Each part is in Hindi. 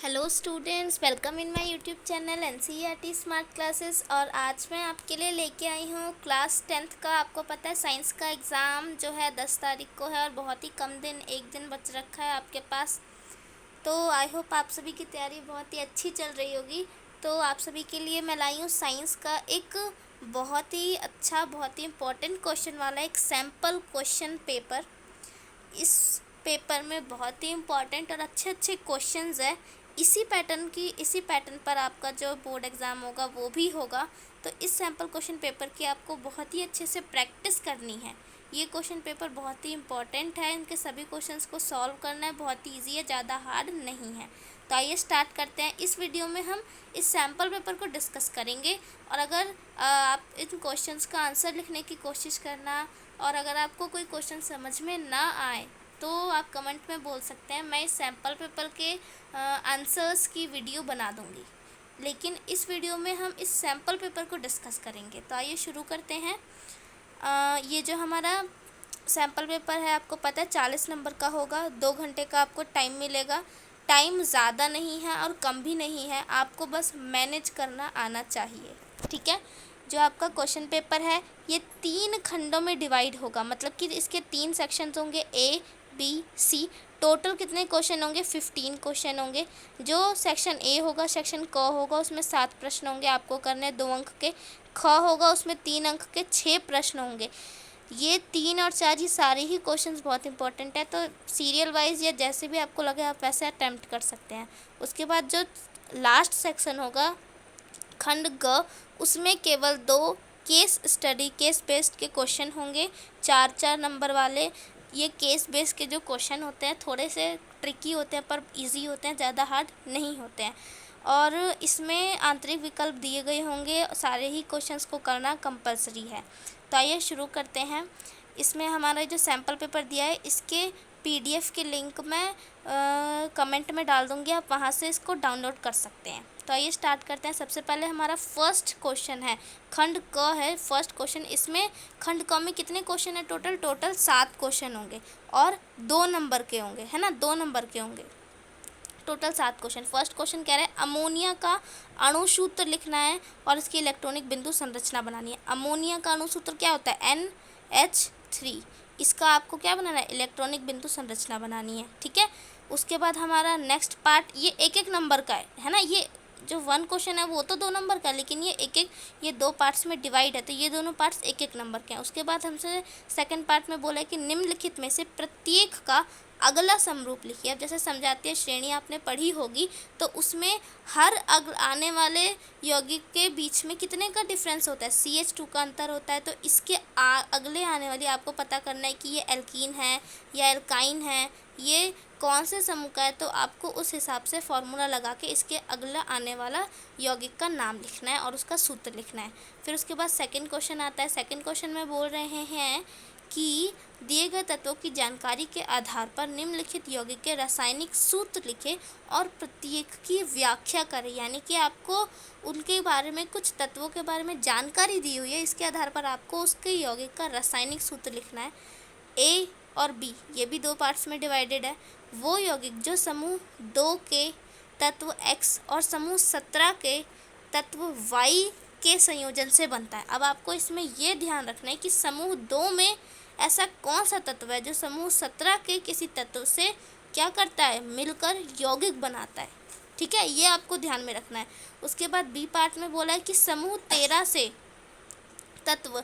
Hello students, welcome in my YouTube channel NCERT smart classes. और आज मैं आपके लिए लेके आई हूँ क्लास 10th का। आपको पता है साइंस का एग्ज़ाम जो है 10 तारीख को है और बहुत ही कम दिन, एक दिन बच रखा है आपके पास। तो आई होप आप सभी की तैयारी बहुत ही अच्छी चल रही होगी। तो आप सभी के लिए मैं लाई हूँ साइंस का एक बहुत ही अच्छा, बहुत ही इम्पोर्टेंट क्वेश्चन वाला एक सैम्पल क्वेश्चन पेपर। इस पेपर में बहुत ही इम्पॉर्टेंट और अच्छे अच्छे क्वेश्चंस है। इसी पैटर्न पर आपका जो बोर्ड एग्ज़ाम होगा वो भी होगा। तो इस सैम्पल क्वेश्चन पेपर की आपको बहुत ही अच्छे से प्रैक्टिस करनी है। ये क्वेश्चन पेपर बहुत ही इम्पॉर्टेंट है, इनके सभी क्वेश्चंस को सॉल्व करना है, बहुत ही ईजी है, ज़्यादा हार्ड नहीं है। तो आइए स्टार्ट करते हैं। इस वीडियो में हम इस सैम्पल पेपर को डिस्कस करेंगे। और अगर आप इन क्वेश्चंस का आंसर लिखने की कोशिश करना, और अगर आपको कोई क्वेश्चन समझ में ना आए तो आप कमेंट में बोल सकते हैं। मैं इस सैम्पल पेपर के आंसर्स की वीडियो बना दूंगी, लेकिन इस वीडियो में हम इस सैम्पल पेपर को डिस्कस करेंगे। तो आइए शुरू करते हैं। ये जो हमारा सैम्पल पेपर है आपको पता है 40 नंबर का होगा। 2 घंटे का आपको टाइम मिलेगा। टाइम ज़्यादा नहीं है और कम भी नहीं है, आपको बस मैनेज करना आना चाहिए, ठीक है। जो आपका क्वेश्चन पेपर है ये 3 खंडों में डिवाइड होगा, मतलब कि इसके 3 सेक्शंस होंगे, ए बी सी। टोटल कितने क्वेश्चन होंगे? 15 क्वेश्चन होंगे। जो सेक्शन ए होगा, सेक्शन क होगा, उसमें 7 प्रश्न होंगे, आपको करने 2 अंक के। ख होगा, उसमें 3 अंक के 6 प्रश्न होंगे। ये 3 और 4 ही सारे ही क्वेश्चंस बहुत इंपॉर्टेंट है। तो सीरियल वाइज या जैसे भी आपको लगे आप वैसे अटैम्प्ट कर सकते हैं। उसके बाद जो लास्ट सेक्शन होगा खंड ग, उसमें केवल 2 केस स्टडी, केस बेस्ड के क्वेश्चन होंगे, 4-4 नंबर वाले। ये केस बेस्ड के जो क्वेश्चन होते हैं थोड़े से ट्रिकी होते हैं पर इजी होते हैं, ज़्यादा हार्ड नहीं होते हैं। और इसमें आंतरिक विकल्प दिए गए होंगे, सारे ही क्वेश्चंस को करना कंपलसरी है। तो आइए शुरू करते हैं। इसमें हमारा जो सैम्पल पेपर दिया है इसके पीडीएफ के लिंक मैं कमेंट में डाल दूँगी, आप वहाँ से इसको डाउनलोड कर सकते हैं। तो आइए स्टार्ट करते हैं। सबसे पहले हमारा फर्स्ट क्वेश्चन है, खंड क है फर्स्ट क्वेश्चन। इसमें खंड क में कितने क्वेश्चन है? टोटल 7 क्वेश्चन होंगे और 2 नंबर के होंगे, है ना, 2 नंबर के होंगे। Total 7 question. फर्स्ट क्वेश्चन कह रहे हैं अमोनिया का अणुसूत्र लिखना है और इसकी इलेक्ट्रॉनिक बिंदु संरचना बनानी है। अमोनिया का अणुसूत्र क्या होता है? NH3। इसका आपको क्या बनाना है? इलेक्ट्रॉनिक बिंदु संरचना बनानी है, ठीक है। उसके बाद हमारा नेक्स्ट पार्ट, ये एक एक नंबर का है ना। ये जो 1 क्वेश्चन है वो तो 2 नंबर का है, लेकिन ये 2 पार्ट्स में डिवाइड है, तो ये दोनों पार्ट्स एक एक नंबर के हैं। उसके बाद हमसे सेकंड पार्ट में बोला है कि निम्नलिखित में से प्रत्येक का अगला समरूप लिखिए। अब जैसे समझाती श्रेणी आपने पढ़ी होगी, तो उसमें हर आने वाले यौगिक के बीच में कितने का डिफरेंस होता है? CH2 का अंतर होता है। तो इसके अगले आने वाली आपको पता करना है कि ये एल्कीन है या एल्काइन है, ये कौन से समूह का है। तो आपको उस हिसाब से फॉर्मूला लगा के इसके अगला आने वाला यौगिक का नाम लिखना है और उसका सूत्र लिखना है। फिर उसके बाद सेकंड क्वेश्चन आता है। सेकंड क्वेश्चन में बोल रहे हैं कि दिए गए तत्वों की जानकारी के आधार पर निम्नलिखित यौगिक के रासायनिक सूत्र लिखें और प्रत्येक की व्याख्या करें। यानी कि आपको उनके बारे में, कुछ तत्वों के बारे में जानकारी दी हुई है, इसके आधार पर आपको उसके यौगिक का रासायनिक सूत्र लिखना है। ए और बी ये भी 2 पार्ट्स में डिवाइडेड है। वो यौगिक जो समूह 2 के तत्व X और समूह 17 के तत्व Y के संयोजन से बनता है। अब आपको इसमें ये ध्यान रखना है कि समूह 2 में ऐसा कौन सा तत्व है जो समूह 17 के किसी तत्व से क्या करता है? मिलकर यौगिक बनाता है, ठीक है। ये आपको ध्यान में रखना है। उसके बाद बी पार्ट में बोला है कि समूह 13 से तत्व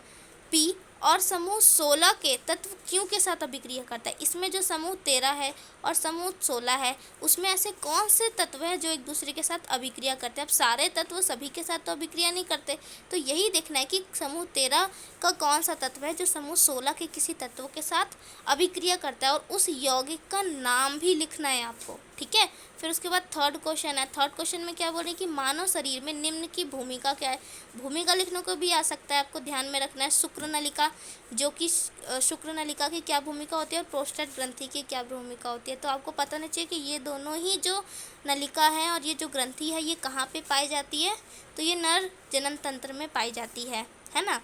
P और समूह 16 के तत्व Q के साथ अभिक्रिया करता है। इसमें जो समूह 13 है और समूह 16 है, उसमें ऐसे कौन से तत्व हैं जो एक दूसरे के साथ अभिक्रिया करते हैं? अब सारे तत्व सभी के साथ तो अभिक्रिया नहीं करते, तो यही देखना है कि समूह 13 का कौन सा तत्व है जो समूह 16 के किसी तत्व के साथ अभिक्रिया करता है, और उस यौगिक का नाम भी लिखना है आपको, ठीक है। फिर उसके बाद थर्ड क्वेश्चन है। थर्ड क्वेश्चन में क्या बोल रहे हैं कि मानव शरीर में निम्न की भूमिका क्या है? भूमिका लिखने को भी आ सकता है, आपको ध्यान में रखना है। शुक्र नलिका, जो कि शुक्र नलिका की क्या भूमिका होती है, और प्रोस्टेट ग्रंथि की क्या भूमिका होती है। तो आपको पता होना चाहिए कि ये दोनों ही जो नलिका है और ये जो ग्रंथि है ये कहाँ पे पाई जाती है? तो ये नर जनन तंत्र में पाई जाती है ना।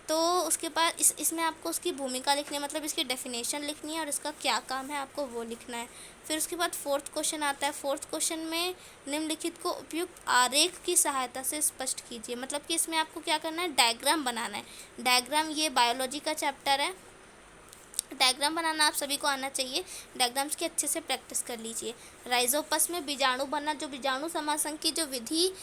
तो उसके बाद इसमें आपको उसकी भूमिका लिखनी है, मतलब इसकी डेफिनेशन लिखनी है और इसका क्या काम है आपको वो लिखना है। फिर उसके बाद फोर्थ क्वेश्चन आता है। फोर्थ क्वेश्चन में निम्नलिखित को उपयुक्त आरेख की सहायता से स्पष्ट कीजिए, मतलब कि इसमें आपको क्या करना है, डायग्राम बनाना है। डायग्राम, ये बायोलॉजी का चैप्टर है, डायग्राम बनाना आप सभी को आना चाहिए। डायग्राम्स की अच्छे से प्रैक्टिस कर लीजिए। राइजोपस में बीजाणु बनना, जो बीजाणु समासन की जो विधि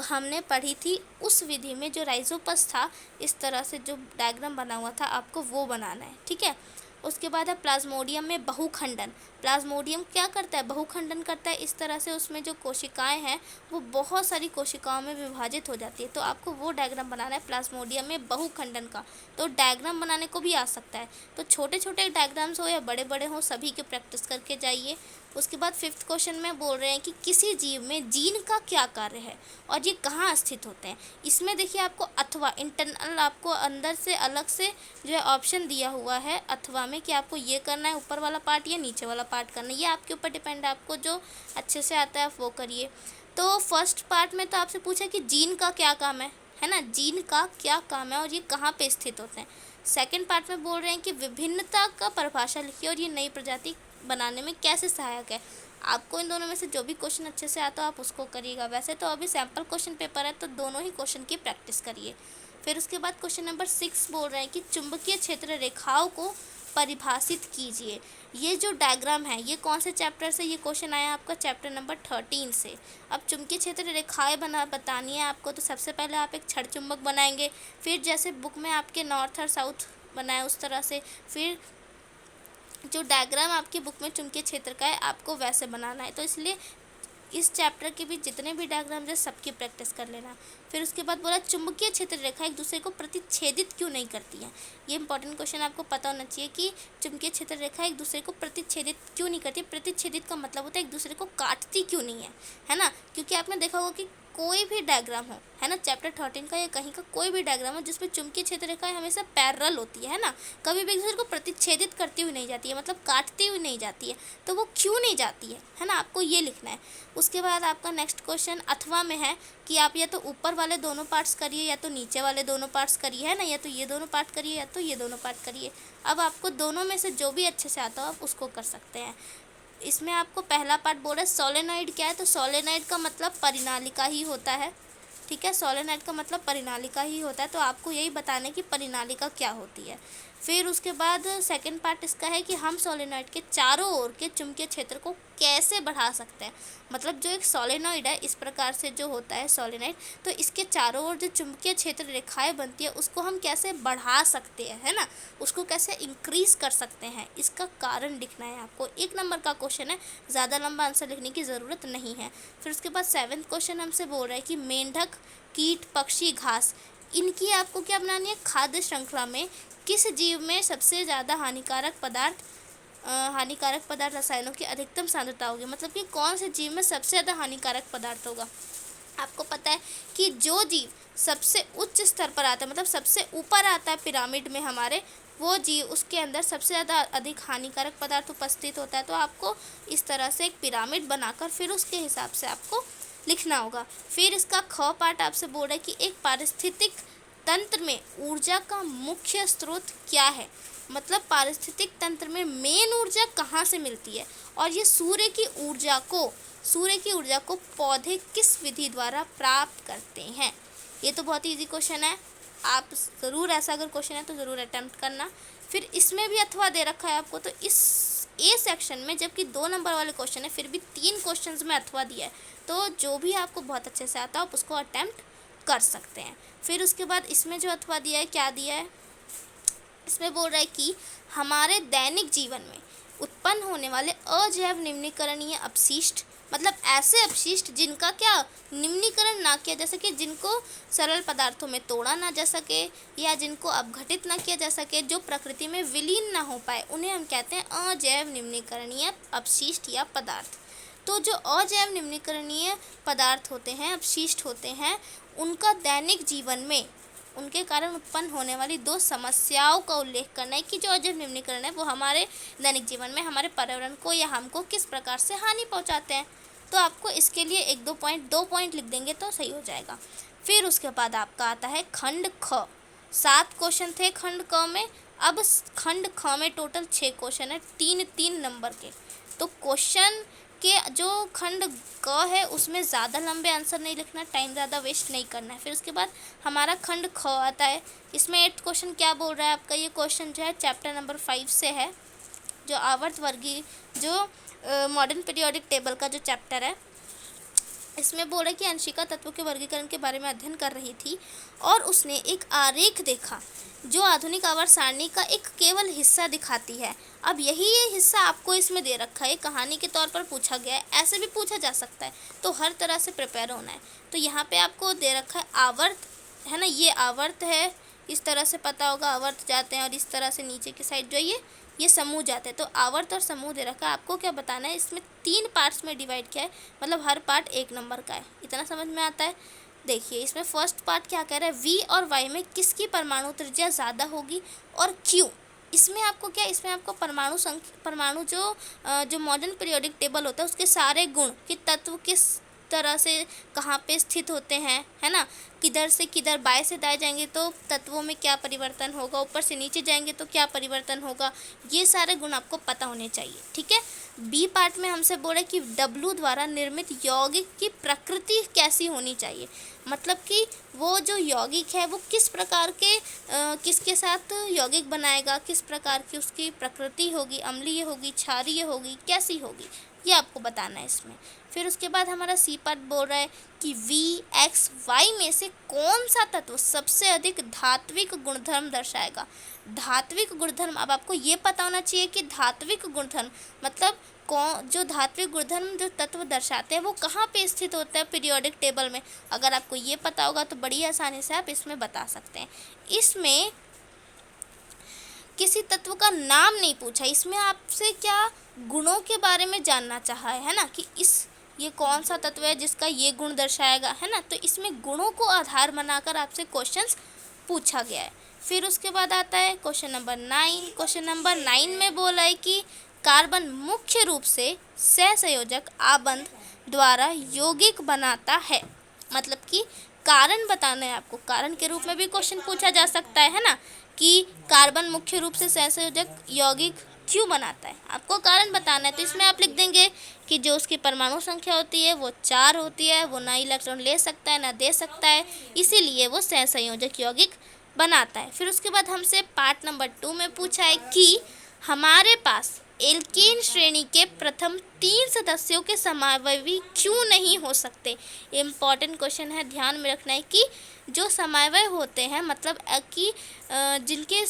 हमने पढ़ी थी, उस विधि में जो राइजोपस था, इस तरह से जो डायग्राम बना हुआ था आपको वो बनाना है, ठीक है। उसके बाद है प्लाज्मोडियम में बहुखंडन। प्लाज्मोडियम क्या करता है, बहुखंडन करता है। इस तरह से उसमें जो कोशिकाएं हैं वो बहुत सारी कोशिकाओं में विभाजित हो जाती है, तो आपको वो डायग्राम बनाना है प्लाज्मोडियम में बहुखंडन का। तो डायग्राम बनाने को भी आ सकता है, तो छोटे छोटे डायग्राम्स हो या बड़े बड़े हो, सभी के प्रैक्टिस करके जाइए। उसके बाद फिफ्थ क्वेश्चन में बोल रहे हैं कि किसी जीव में जीन का क्या कार्य है और ये कहाँ स्थित होते हैं। इसमें देखिए आपको अथवा, इंटरनल, आपको अंदर से अलग से जो है ऑप्शन दिया हुआ है अथवा में, कि आपको ये करना है ऊपर वाला पार्ट या नीचे वाला पार्ट करना है। ये आपके ऊपर डिपेंड है, आपको जो अच्छे से आता है आप वो करिए। तो फर्स्ट पार्ट में तो आपसे पूछा कि जीन का क्या काम है ना, जीन का क्या काम है और ये कहाँ पे स्थित होते हैं। सेकंड पार्ट में बोल रहे हैं कि विभिन्नता का परिभाषा लिखिए और ये नई प्रजाति बनाने में कैसे सहायक है। आपको इन दोनों में से जो भी क्वेश्चन अच्छे से आता हो आप उसको करिएगा। वैसे तो अभी सैम्पल क्वेश्चन पेपर है, तो दोनों ही क्वेश्चन की प्रैक्टिस करिए। फिर उसके बाद क्वेश्चन नंबर 6 बोल रहे हैं कि चुंबकीय क्षेत्र रेखाओं को परिभाषित कीजिए। ये जो डायग्राम है ये कौन से चैप्टर से ये क्वेश्चन आया आपका, चैप्टर नंबर 13 से। अब चुंबकीय क्षेत्र रेखाएं बतानी है आपको, तो सबसे पहले आप एक छड़ चुंबक बनाएंगे, फिर जैसे बुक में आपके नॉर्थ और साउथ बनाए उस तरह से, फिर जो डायग्राम आपकी बुक में चुंबकीय क्षेत्र का है आपको वैसे बनाना है। तो इसलिए इस चैप्टर के भी जितने भी डायग्राम है सबकी प्रैक्टिस कर लेना। फिर उसके बाद बोला चुंबकीय क्षेत्र रेखा एक दूसरे को प्रतिच्छेदित क्यों नहीं करती है। ये इंपॉर्टेंट क्वेश्चन आपको पता होना चाहिए कि चुंबकीय क्षेत्र रेखा एक दूसरे को प्रतिच्छेदित क्यों नहीं करती। प्रतिच्छेदित का मतलब होता है एक दूसरे को काटती क्यों नहीं है ना। क्योंकि आपने देखा होगा कि कोई भी डायग्राम हो, है ना, चैप्टर 13 का या कहीं का कोई भी डायग्राम हो जिसमें चुंबकीय क्षेत्र रेखाएं हमेशा पैरेलल होती है ना, कभी भी एक दूसरे को प्रतिच्छेदित करती हुई नहीं जाती है, मतलब काटती हुई नहीं जाती है। तो वो क्यों नहीं जाती है ना, आपको ये लिखना है। उसके बाद आपका नेक्स्ट क्वेश्चन अथवा में है कि आप या तो ऊपर वाले दोनों पार्ट्स करिए या तो नीचे वाले दोनों पार्ट्स करिए, है ना, या तो ये दोनों पार्ट करिए या तो ये दोनों पार्ट करिए। अब आपको दोनों में से जो भी अच्छे से आता हो आप उसको कर सकते हैं। इसमें आपको पहला पार्ट बोल रहा है सोलेनॉइड क्या है, तो सोलेनॉइड का मतलब परिनालिका ही होता है, ठीक है। सोलेनॉइड का मतलब परिनालिका ही होता है, तो आपको यही बताना है कि परिनालिका क्या होती है। फिर उसके बाद सेकंड पार्ट इसका है कि हम सोलेनॉइड के चारों ओर के चुंबकीय क्षेत्र को कैसे बढ़ा सकते हैं। मतलब जो एक सोलेनॉइड है इस प्रकार से जो होता है सोलेनॉइड, तो इसके चारों ओर जो चुंबकीय क्षेत्र रेखाएं बनती है उसको हम कैसे बढ़ा सकते हैं, है ना, उसको कैसे इंक्रीज कर सकते हैं, इसका कारण लिखना है आपको। 1 नंबर का क्वेश्चन है, ज़्यादा लंबा आंसर लिखने की ज़रूरत नहीं है। फिर उसके बाद 7th क्वेश्चन हमसे बोल रहा है कि मेंढक, कीट, पक्षी, घास, इनकी आपको क्या बनानी है, खाद्य श्रृंखला में किस जीव में सबसे ज़्यादा हानिकारक पदार्थ रसायनों की अधिकतम सांद्रता होगी। मतलब कि कौन से जीव में सबसे ज़्यादा हानिकारक पदार्थ होगा। आपको पता है कि जो जीव सबसे उच्च स्तर पर आता है, मतलब सबसे ऊपर आता है पिरामिड में हमारे, वो जीव उसके अंदर सबसे ज़्यादा अधिक हानिकारक पदार्थ उपस्थित होता है। तो आपको इस तरह से एक पिरामिड बनाकर फिर उसके हिसाब से आपको लिखना होगा। फिर इसका ख पार्ट आपसे बोल रहा है कि एक पारिस्थितिक तंत्र में ऊर्जा का मुख्य स्रोत क्या है। मतलब पारिस्थितिक तंत्र में मेन ऊर्जा कहाँ से मिलती है, और ये सूर्य की ऊर्जा को पौधे किस विधि द्वारा प्राप्त करते हैं। ये तो बहुत ही इजी क्वेश्चन है, आप ज़रूर ऐसा अगर क्वेश्चन है तो ज़रूर अटेम्प्ट करना। फिर इसमें भी अथवा दे रखा है आपको, तो इस ए सेक्शन में जबकि 2 नंबर वाले क्वेश्चन है फिर भी 3 क्वेश्चंस में अथवा दिया है, तो जो भी आपको बहुत अच्छे से आता हो आप उसको अटेम्प्ट कर सकते हैं। फिर उसके बाद इसमें जो अथवा दिया है, क्या दिया है, इसमें बोल रहा है कि हमारे दैनिक जीवन में उत्पन्न होने वाले अजैव निम्नीकरणीय अपशिष्ट, मतलब ऐसे अपशिष्ट जिनका क्या निम्नीकरण ना किया जा सके, जिनको सरल पदार्थों में तोड़ा ना जा सके या जिनको अपघटित ना किया जा सके, जो प्रकृति में विलीन ना हो पाए, उन्हें हम कहते हैं अजैव निम्नीकरणीय अपशिष्ट या पदार्थ। तो जो अजैव निम्नीकरणीय पदार्थ होते हैं, अपशिष्ट होते हैं, उनका दैनिक जीवन में उनके कारण उत्पन्न होने वाली 2 समस्याओं का उल्लेख करना है कि जो अजैव निम्नीकरण है वो हमारे दैनिक जीवन में हमारे पर्यावरण को या हमको किस प्रकार से हानि पहुंचाते हैं। तो आपको इसके लिए 1-2 पॉइंट लिख देंगे तो सही हो जाएगा। फिर उसके बाद आपका आता है खंड ख, 7 क्वेश्चन थे खंड क में, अब खंड ख में टोटल 6 क्वेश्चन है, 3-3 नंबर के। तो क्वेश्चन के जो खंड क है उसमें ज़्यादा लंबे आंसर नहीं लिखना, टाइम ज़्यादा वेस्ट नहीं करना है। फिर उसके बाद हमारा खंड ख आता है, इसमें 8 क्वेश्चन क्या बोल रहा है आपका, ये क्वेश्चन जो है चैप्टर नंबर 5 से है, जो आवर्त वर्गीय जो मॉडर्न पीरियोडिक टेबल का जो चैप्टर है, इसमें बोल रहा है कि अंशिका तत्वों के वर्गीकरण के बारे में अध्ययन कर रही थी और उसने एक आरेख देखा जो आधुनिक आवर्त सारणी का एक केवल हिस्सा दिखाती है। अब यही ये हिस्सा आपको इसमें दे रखा है, कहानी के तौर पर पूछा गया है, ऐसे भी पूछा जा सकता है, तो हर तरह से प्रिपेयर होना है। तो यहाँ पे आपको दे रखा है आवर्त, है ना, ये आवर्त है, इस तरह से पता होगा आवर्त जाते हैं, और इस तरह से नीचे की साइड जो ये समूह जाते हैं। तो आवर्त और समूह दे रखा है, आपको क्या बताना है, इसमें 3 पार्ट्स में डिवाइड किया है, मतलब हर पार्ट 1 नंबर का है। इतना समझ में आता है। देखिए इसमें फर्स्ट पार्ट क्या कह रहा है, V और Y में किसकी परमाणु त्रिज्या ज़्यादा होगी और क्यों। इसमें आपको क्या, इसमें आपको परमाणु जो मॉडर्न पीरियोडिक टेबल होता है उसके सारे गुण कि तत्व किस तरह से कहाँ पे स्थित होते हैं, है ना, किधर से किधर, बाएं से दाएं जाएंगे तो तत्वों में क्या परिवर्तन होगा, ऊपर से नीचे जाएंगे तो क्या परिवर्तन होगा, ये सारे गुण आपको पता होने चाहिए। ठीक है। बी पार्ट में हमसे बोला कि W द्वारा निर्मित यौगिक की प्रकृति कैसी होनी चाहिए, मतलब कि वो जो यौगिक है वो किस प्रकार के किसके साथ यौगिक बनाएगा, किस प्रकार की उसकी प्रकृति होगी, अम्लीय होगी, क्षारीय होगी, कैसी होगी, ये आपको बताना है इसमें। फिर उसके बाद हमारा सी पार्ट बोल रहा है कि V/X/Y में से कौन सा तत्व सबसे अधिक धात्विक गुणधर्म दर्शाएगा। धात्विक गुणधर्म, अब आपको ये पता होना चाहिए कि धात्विक गुणधर्म मतलब जो धात्विक गुणधर्म जो तत्व दर्शाते हैं वो कहाँ पे स्थित होता है पीरियोडिक टेबल में। अगर आपको ये पता होगा तो बड़ी आसानी से आप इसमें बता सकते हैं। इसमें किसी तत्व का नाम नहीं पूछा, इसमें आपसे क्या गुणों के बारे में जानना चाहा है ना, कि ये कौन सा तत्व है जिसका ये गुण दर्शाएगा, है ना। तो इसमें गुणों को आधार बनाकर आपसे क्वेश्चंस पूछा गया है। फिर उसके बाद आता है क्वेश्चन नंबर 9। क्वेश्चन नंबर 9 में बोला है कि कार्बन मुख्य रूप से सहसंयोजक आबंध द्वारा यौगिक बनाता है, मतलब कि कारण बताना है आपको। कारण के रूप में भी क्वेश्चन पूछा जा सकता है ना, कि कार्बन मुख्य रूप से सहसंयोजक यौगिक क्यों बनाता है, आपको कारण बताना है। तो इसमें आप लिख देंगे कि जो उसकी परमाणु संख्या होती है वो 4 होती है, वो ना इलेक्ट्रॉन ले सकता है ना दे सकता है, इसीलिए वो सहसंयोजक यौगिक बनाता है। फिर उसके बाद हमसे पार्ट नंबर 2 में पूछा है कि हमारे पास एल्केन श्रेणी के प्रथम 3 सदस्यों के समावयवी क्यों नहीं हो सकते। इम्पॉर्टेंट क्वेश्चन है, ध्यान में रखना है कि जो समावयव होते हैं मतलब कि जिनके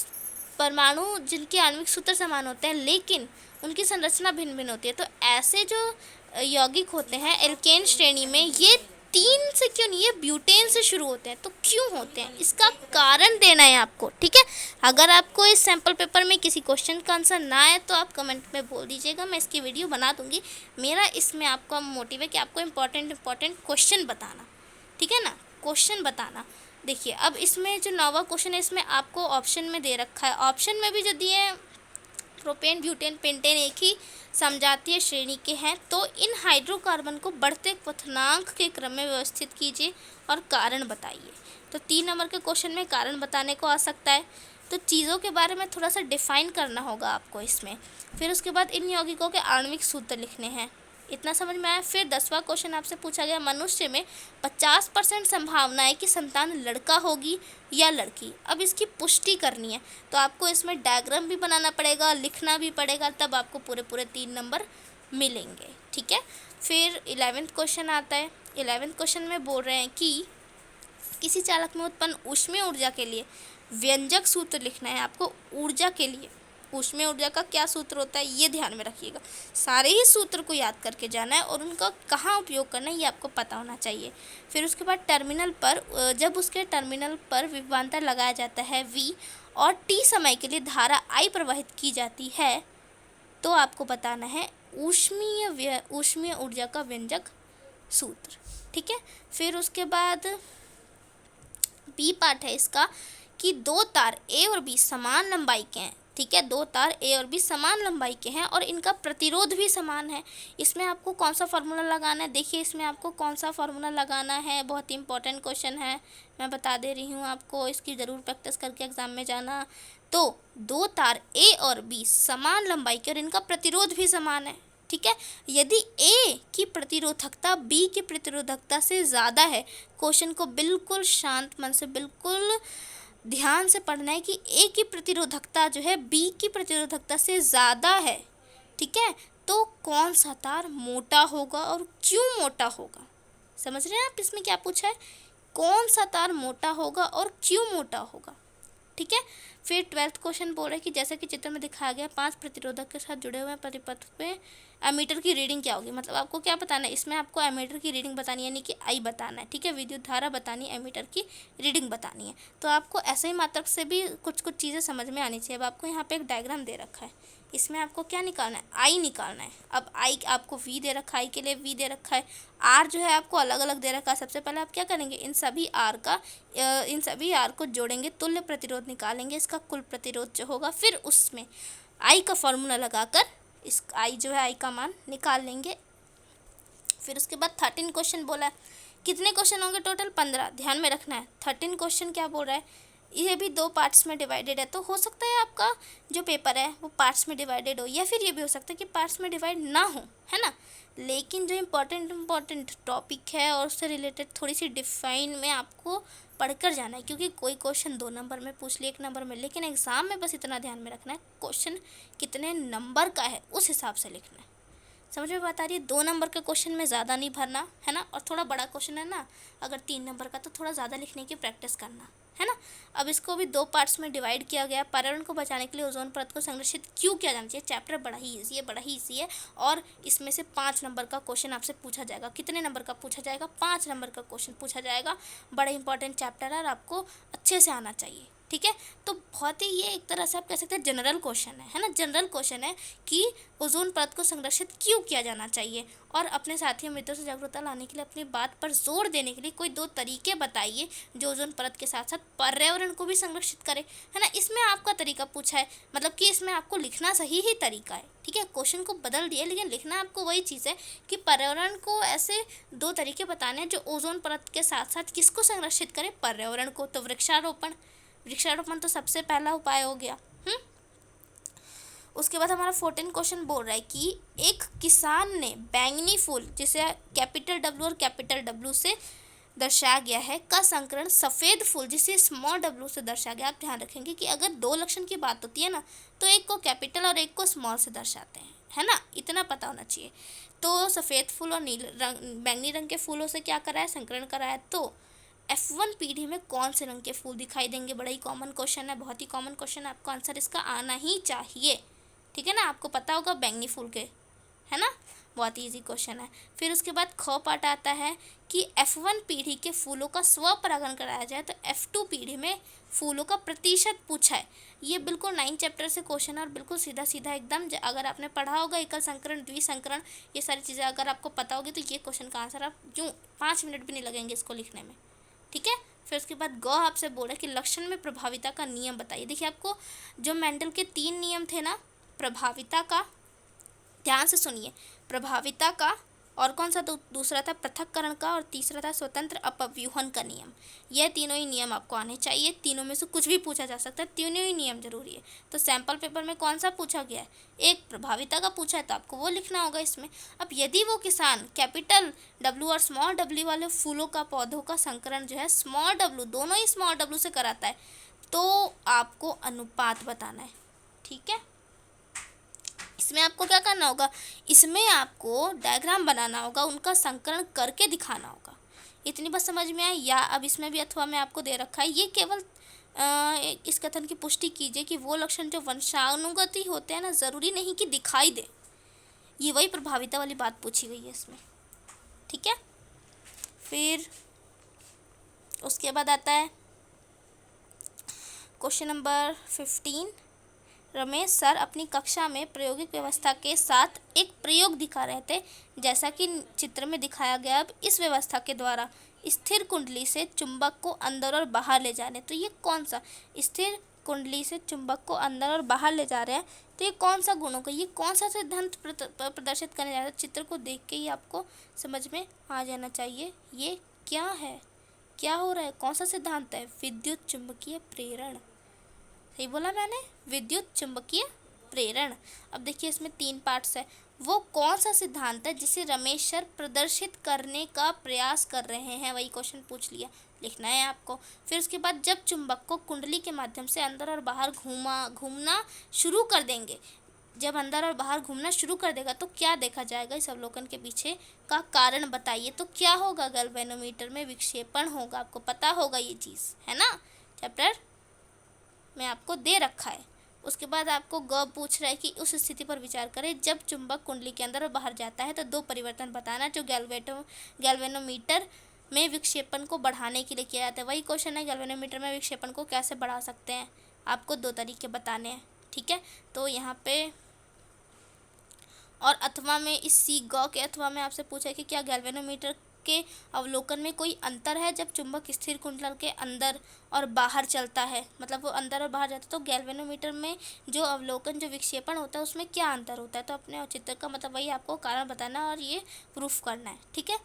परमाणु, जिनके आणविक सूत्र समान होते हैं लेकिन उनकी संरचना भिन्न भिन्न होती है, तो ऐसे जो यौगिक होते हैं एल्केन श्रेणी में, ये 3 से क्यों नहीं, ये ब्यूटेन से शुरू होते हैं। तो क्यों होते हैं, इसका कारण देना है आपको। ठीक है। अगर आपको इस सैम्पल पेपर में किसी क्वेश्चन का आंसर ना आए तो आप कमेंट में बोल दीजिएगा, मैं इसकी वीडियो बना दूंगी। मेरा इसमें आपका मोटिव है कि आपको इम्पॉर्टेंट क्वेश्चन बताना, ठीक है ना, क्वेश्चन बताना। देखिए अब इसमें जो 9वां क्वेश्चन है इसमें आपको ऑप्शन में दे रखा है, ऑप्शन में भी जो दिए हैं प्रोपेन, ब्यूटेन, पेंटेन एक ही समजातीय श्रेणी के हैं। तो इन हाइड्रोकार्बन को बढ़ते क्वथनांक के क्रम में व्यवस्थित कीजिए और कारण बताइए। तो 3 नंबर के क्वेश्चन में कारण बताने को आ सकता है, तो चीज़ों के बारे में थोड़ा सा डिफाइन करना होगा आपको इसमें। फिर उसके बाद इन यौगिकों के आणविक सूत्र लिखने हैं। इतना समझ में आया। फिर 10वां क्वेश्चन आपसे पूछा गया, मनुष्य में 50% संभावना है कि संतान लड़का होगी या लड़की। अब इसकी पुष्टि करनी है तो आपको इसमें डायग्राम भी बनाना पड़ेगा, लिखना भी पड़ेगा, तब आपको पूरे 3 नंबर मिलेंगे। ठीक है। फिर 11वां क्वेश्चन आता है। 11वें क्वेश्चन में बोल रहे हैं कि किसी चालक में उत्पन्न ऊष्मीय ऊर्जा के लिए व्यंजक सूत्र लिखना है आपको। ऊर्जा के लिए ऊष्मीय ऊर्जा का क्या सूत्र होता है ये ध्यान में रखिएगा, सारे ही सूत्र को याद करके जाना है और उनका कहाँ उपयोग करना है ये आपको पता होना चाहिए। फिर उसके बाद टर्मिनल पर, जब उसके टर्मिनल पर विभवांतर लगाया जाता है V और T समय के लिए धारा I प्रवाहित की जाती है तो आपको बताना है ऊष्मीय ऊर्जा का व्यंजक सूत्र। ठीक है। फिर उसके बाद B पार्ट है इसका कि 2 तार A और B समान लंबाई के हैं ठीक है, दो तार ए और बी समान लंबाई के हैं और इनका प्रतिरोध भी समान है। इसमें आपको कौन सा फार्मूला लगाना है, देखिए इसमें आपको कौन सा फार्मूला लगाना है, बहुत ही इंपॉर्टेंट क्वेश्चन है, मैं बता दे रही हूँ आपको, इसकी ज़रूर प्रैक्टिस करके एग्जाम में जाना। तो दो तार ए और बी समान लंबाई के और इनका प्रतिरोध भी समान है, ठीक है। यदि ए की प्रतिरोधकता बी की प्रतिरोधकता से ज़्यादा है, क्वेश्चन को बिल्कुल शांत मन से बिल्कुल ध्यान से पढ़ना है कि ए की प्रतिरोधकता जो है बी की प्रतिरोधकता से ज़्यादा है, ठीक है, तो कौन सा तार मोटा होगा और क्यों मोटा होगा। समझ रहे हैं आप इसमें क्या पूछा है, कौन सा तार मोटा होगा और क्यों मोटा होगा, ठीक है। फिर 12th क्वेश्चन बोल रहे हैं कि जैसे कि चित्र में दिखाया गया 5 प्रतिरोधक के साथ जुड़े हुए परिपथ पे एमीटर की रीडिंग क्या होगी। मतलब आपको क्या बताना है, इसमें आपको एमीटर की रीडिंग बतानी है, यानी कि आई बताना है, ठीक है, विद्युत धारा बतानी है, एमीटर की रीडिंग बतानी है। तो आपको ऐसे ही मात्रक से भी कुछ कुछ चीज़ें समझ में आनी चाहिए। अब आपको यहाँ पे एक डायग्राम दे रखा है, इसमें आपको क्या निकालना है, आई निकालना है। अब आई आपको वी दे रखा है, आई के लिए वी दे रखा है, आर जो है आपको अलग अलग दे रखा है। सबसे पहले आप क्या करेंगे, इन सभी आर को जोड़ेंगे, तुल्य प्रतिरोध निकालेंगे, इसका कुल प्रतिरोध जो होगा, फिर उसमें आई का फॉर्मूला लगाकर इस आई जो है आई का मान निकाल लेंगे। फिर उसके बाद 13 क्वेश्चन बोला है, कितने क्वेश्चन होंगे टोटल, 15, ध्यान में रखना है। 13 क्वेश्चन क्या बोल रहा है, ये भी 2 पार्ट्स में डिवाइडेड है, तो हो सकता है आपका जो पेपर है वो पार्ट्स में डिवाइडेड हो, या फिर ये भी हो सकता है कि पार्ट्स में डिवाइड ना हो, है ना। लेकिन जो इम्पोर्टेंट टॉपिक है और उससे रिलेटेड थोड़ी सी डिफाइन में आपको पढ़कर जाना है, क्योंकि कोई क्वेश्चन 2 नंबर में पूछ लिए, 1 नंबर में, लेकिन एग्ज़ाम में बस इतना ध्यान में रखना है, क्वेश्चन कितने नंबर का है उस हिसाब से लिखना है। समझ में बात आ रही है, 2 नंबर के क्वेश्चन में ज़्यादा नहीं भरना है ना, और थोड़ा बड़ा क्वेश्चन है ना, अगर 3 नंबर का, तो थोड़ा ज़्यादा लिखने की प्रैक्टिस करना है ना। अब इसको भी 2 पार्ट्स में डिवाइड किया गया। पर्यावरण को बचाने के लिए ओजोन परत को संरक्षित क्यों किया जाना चाहिए, चैप्टर बड़ा ही ईजी है, और इसमें से 5 नंबर का क्वेश्चन आपसे पूछा जाएगा। कितने नंबर का पूछा जाएगा, 5 नंबर का क्वेश्चन पूछा जाएगा। बड़ा इंपॉर्टेंट चैप्टर है और आपको अच्छे से आना चाहिए, ठीक है। तो बहुत ही ये एक तरह से आप कह सकते हैं जनरल क्वेश्चन है ना, जनरल क्वेश्चन है कि ओजोन परत को संरक्षित क्यों किया जाना चाहिए। और अपने साथियों मित्रों से जागरूकता लाने के लिए, अपनी बात पर जोर देने के लिए कोई 2 तरीके बताइए जो ओजोन परत के साथ साथ पर्यावरण को भी संरक्षित करे, है ना। इसमें आपका तरीका पूछा है, मतलब कि इसमें आपको लिखना सही ही तरीका है, ठीक है। क्वेश्चन को बदल दिया, लेकिन लिखना आपको वही चीज़ है कि पर्यावरण को ऐसे 2 तरीके बताने हैं जो ओजोन परत के साथ साथ किसको संरक्षित करे, पर्यावरण को। तो वृक्षारोपण तो सबसे पहला उपाय हो गया। उसके बाद हमारा 14 क्वेश्चन बोल रहा है कि एक किसान ने बैंगनी फूल, जिसे कैपिटल डब्ल्यू और कैपिटल डब्ल्यू से दर्शाया गया है, का संकरण सफ़ेद फूल, जिसे स्मॉल डब्ल्यू से दर्शाया गया। आप ध्यान रखेंगे कि अगर 2 लक्षण की बात होती है ना, तो एक को कैपिटल और एक को स्मॉल से दर्शाते हैं, है ना, इतना पता होना चाहिए। तो सफ़ेद फूल और बैंगनी रंग के फूलों से क्या कराया, संकरण कराया। तो F1 पीढ़ी में कौन से रंग के फूल दिखाई देंगे, बड़ा ही कॉमन क्वेश्चन है, बहुत ही कॉमन क्वेश्चन है, आपको आंसर इसका आना ही चाहिए, ठीक है ना। आपको पता होगा बैंगनी फूल के, है ना, बहुत ही ईजी क्वेश्चन है। फिर उसके बाद ख पार्ट आता है कि F1 पीढ़ी के फूलों का स्वपरागण कराया जाए, तो F2 पीढ़ी में फूलों का प्रतिशत पूछा है। ये बिल्कुल 9 चैप्टर से क्वेश्चन है और बिल्कुल सीधा सीधा एकदम, अगर आपने पढ़ा होगा एकल संकरण, द्विसंकरण, ये सारी चीज़ें अगर आपको पता होगी, तो ये क्वेश्चन का आंसर आप यूँ 5 मिनट भी नहीं लगेंगे इसको लिखने में, ठीक है। फिर उसके बाद ग आपसे बोला कि लक्षण में प्रभाविता का नियम बताइए। देखिए, आपको जो मेंडल के 3 नियम थे ना, प्रभाविता का, ध्यान से सुनिए, प्रभाविता का, और कौन सा दूसरा था पृथक्करण का, और तीसरा था स्वतंत्र अपव्यूहन का नियम। यह तीनों ही नियम आपको आने चाहिए, तीनों में से कुछ भी पूछा जा सकता है, तीनों ही नियम जरूरी है। तो सैम्पल पेपर में कौन सा पूछा गया है, एक प्रभाविता का पूछा है, तो आपको वो लिखना होगा इसमें। अब यदि वो किसान कैपिटल डब्ल्यू और स्मॉल डब्ल्यू वाले फूलों का, पौधों का संकरण जो है स्मॉल डब्ल्यू, दोनों ही स्मॉल डब्ल्यू से कराता है, तो आपको अनुपात बताना है, ठीक है। इसमें आपको क्या करना होगा, इसमें आपको डायग्राम बनाना होगा, उनका संकलन करके दिखाना होगा। इतनी बात समझ में आई। या अब इसमें भी अथवा में आपको दे रखा है, ये केवल इस कथन की पुष्टि कीजिए कि वो लक्षण जो वंशानुगति होते हैं ना, ज़रूरी नहीं कि दिखाई दे। ये वही प्रभाविता वाली बात पूछी गई है इसमें, ठीक है। फिर उसके बाद आता है क्वेश्चन नंबर 15। रमेश सर अपनी कक्षा में प्रायोगिक व्यवस्था के साथ एक प्रयोग दिखा रहे थे, जैसा कि चित्र में दिखाया गया। अब इस व्यवस्था के द्वारा स्थिर कुंडली से चुंबक को अंदर और बाहर ले जाने, तो ये कौन सा स्थिर कुंडली से चुंबक को अंदर और बाहर ले जा रहे हैं, तो ये कौन सा गुण होगा, ये कौन सा सिद्धांत प्रदर्शित करने जा रहा है। चित्र को देख के ही आपको समझ में आ जाना चाहिए ये क्या है, क्या हो रहा है, कौन सा सिद्धांत है। विद्युत चुंबकीय प्रेरण, सही बोला मैंने, विद्युत चुंबकीय प्रेरण। अब देखिए इसमें 3 पार्ट्स है। वो कौन सा सिद्धांत है जिसे रमेश सर प्रदर्शित करने का प्रयास कर रहे हैं, वही क्वेश्चन पूछ लिया, लिखना है आपको। फिर उसके बाद जब चुंबक को कुंडली के माध्यम से अंदर और बाहर घूमना शुरू कर देंगे, जब अंदर और बाहर घूमना शुरू कर देगा तो क्या देखा जाएगा, इस अवलोकन के पीछे का कारण बताइए। तो क्या होगा, गैल्वेनोमीटर में विक्षेपण होगा, आपको पता होगा ये चीज़, है ना, चैप्टर में आपको दे रखा है। उसके बाद आपको ग पूछ रहा है कि उस स्थिति पर विचार करें जब चुंबक कुंडली के अंदर और बाहर जाता है तो 2 परिवर्तन बताना जो गैल्वेनोमीटर में विक्षेपण को बढ़ाने के लिए किया जाता है। वही क्वेश्चन है, गैल्वेनोमीटर में विक्षेपण को कैसे बढ़ा सकते हैं, आपको 2 तरीके बताने हैं, ठीक है। तो यहाँ पे और अथवा में, इस सी ग के अथवा में आपसे पूछा है कि क्या गैल्वेनोमीटर के अवलोकन में कोई अंतर है जब चुंबक स्थिर कुंडल के अंदर और बाहर चलता है, मतलब वो अंदर और बाहर जाता है, तो गैल्वेनोमीटर में जो अवलोकन, जो विक्षेपण होता है उसमें क्या अंतर होता है। तो अपने चित्र का मतलब वही आपको कारण बताना और ये प्रूफ करना है, ठीक है।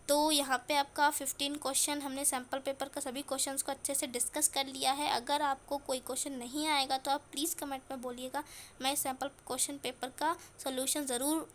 तो यहाँ पे आपका 15 क्वेश्चन, हमने सैम्पल पेपर का सभी क्वेश्चंस को अच्छे से डिस्कस कर लिया है। अगर आपको कोई क्वेश्चन नहीं आएगा तो आप प्लीज़ कमेंट में बोलिएगा, मैं सैम्पल क्वेश्चन पेपर का सोल्यूशन ज़रूर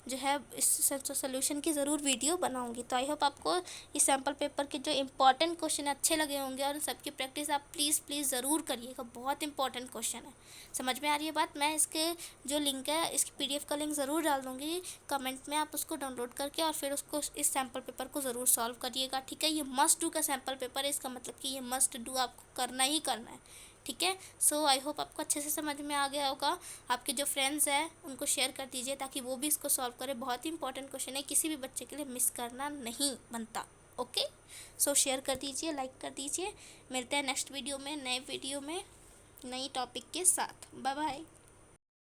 जो है इस सोल्यूशन की ज़रूर वीडियो बनाऊंगी। तो आई होप आपको इस सैम्पल पेपर के जो इंपॉर्टेंट क्वेश्चन अच्छे लगे होंगे और सबकी प्रैक्टिस आप प्लीज़ ज़रूर करिएगा, बहुत इंपॉर्टेंट क्वेश्चन है। समझ में आ रही है बात। मैं इसके जो लिंक है, इसकी PDF का लिंक ज़रूर डाल दूँगी कमेंट में, आप उसको डाउनलोड करके और फिर उसको, इस सैम्पल पेपर को ज़रूर सॉल्व करिएगा, ठीक है। ये मस्ट डू का सैम्पल पेपर है, इसका मतलब कि ये मस्ट डू आपको करना ही करना है, ठीक है। सो आई होप आपको अच्छे से समझ में आ गया होगा। आपके जो फ्रेंड्स हैं उनको शेयर कर दीजिए ताकि वो भी इसको सॉल्व करें, बहुत ही इंपॉर्टेंट क्वेश्चन है, किसी भी बच्चे के लिए मिस करना नहीं बनता, ओके। सो शेयर कर दीजिए, लाइक कर दीजिए। मिलते हैं नेक्स्ट वीडियो में, नए वीडियो में, नई टॉपिक के साथ। Bye bye.